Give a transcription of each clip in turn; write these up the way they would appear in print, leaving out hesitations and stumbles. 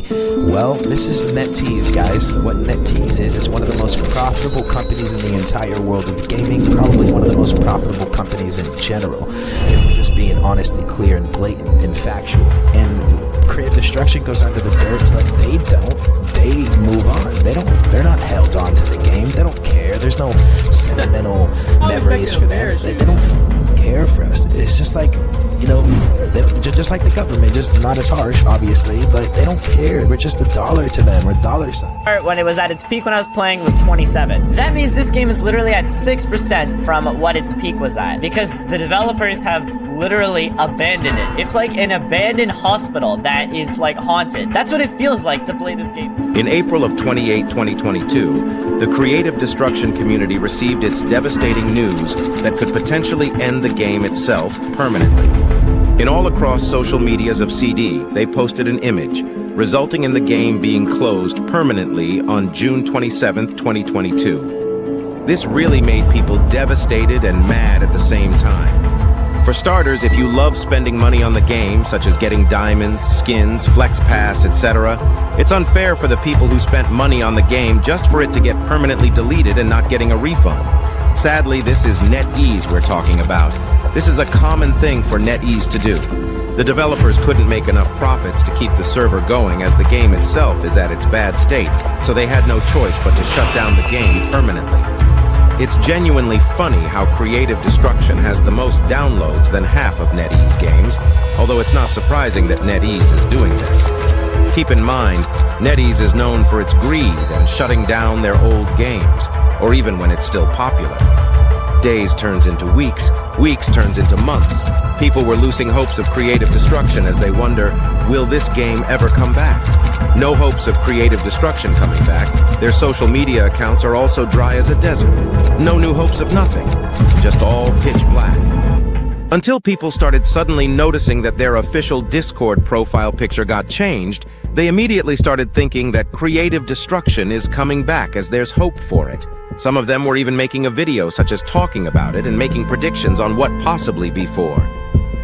Well, this is NetEase, guys. What NetEase is one of the most profitable companies in the entire world of gaming, probably one of the most profitable companies in general, if we're just being honest and clear and blatant and factual. And Creative Destruction goes under the dirt, but they don't. They move on. They're not held on to the game. They don't care. There's no sentimental memories for them. They don't care for us. It's just like, you know, just like the government, just not as harsh, obviously, but they don't care. We're just a dollar to them, or dollar sign. When it was at its peak when I was playing was 27. That means this game is literally at 6% from what its peak was at, because the developers have literally abandoned it. It's like an abandoned hospital that is like haunted. That's what it feels like to play this game. In April of 2022, the Creative Destruction community received its devastating news that could potentially end the game itself permanently. In all across social medias of CD, they posted an image, resulting in the game being closed permanently on June 27, 2022. This really made people devastated and mad at the same time. For starters, if you love spending money on the game, such as getting diamonds, skins, flex pass, etc., it's unfair for the people who spent money on the game just for it to get permanently deleted and not getting a refund. Sadly, this is NetEase we're talking about. This is a common thing for NetEase to do. The developers couldn't make enough profits to keep the server going as the game itself is at its bad state, so they had no choice but to shut down the game permanently. It's genuinely funny how Creative Destruction has the most downloads than half of NetEase games, although it's not surprising that NetEase is doing this. Keep in mind, NetEase is known for its greed and shutting down their old games, or even when it's still popular. Days turns into weeks, weeks turns into months. People were losing hopes of Creative Destruction as they wonder, will this game ever come back? No hopes of Creative Destruction coming back. Their social media accounts are also dry as a desert. No new hopes of nothing, just all pitch black. Until people started suddenly noticing that their official Discord profile picture got changed, they immediately started thinking that Creative Destruction is coming back as there's hope for it. Some of them were even making a video such as talking about it and making predictions on what possibly be for.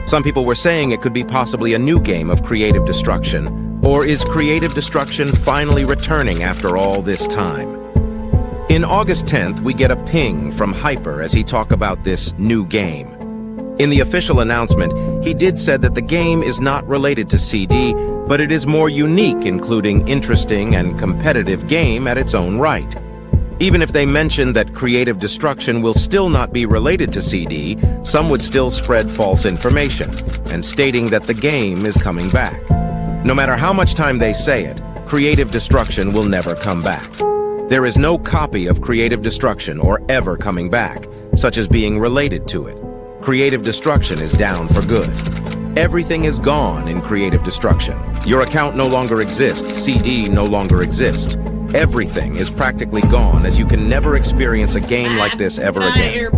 Some people were saying it could be possibly a new game of Creative Destruction. Or is Creative Destruction finally returning after all this time? In August 10th, we get a ping from Hyper as he talked about this new game. In the official announcement, he did said that the game is not related to CD, but it is more unique, including interesting and competitive game at its own right. Even if they mentioned that Creative Destruction will still not be related to CD, some would still spread false information, and stating that the game is coming back. No matter how much time they say it, Creative Destruction will never come back. There is no copy of Creative Destruction or ever coming back, such as being related to it. Creative Destruction is down for good. Everything is gone in Creative Destruction. Your account no longer exists, CD no longer exists. Everything is practically gone, as you can never experience a game like this ever again.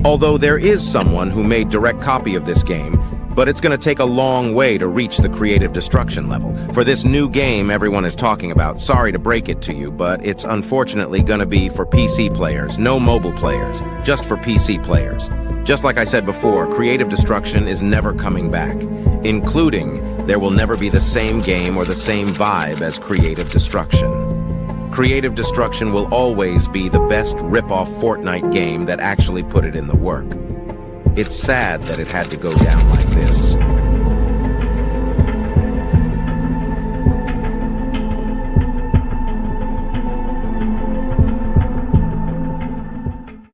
Although there is someone who made direct copy of this game, but it's going to take a long way to reach the Creative Destruction level. For this new game everyone is talking about, sorry to break it to you, but it's unfortunately going to be for PC players, no mobile players, just for PC players. Just like I said before, Creative Destruction is never coming back, including there will never be the same game or the same vibe as Creative Destruction. Creative Destruction will always be the best rip-off Fortnite game that actually put it in the work. It's sad that it had to go down like this.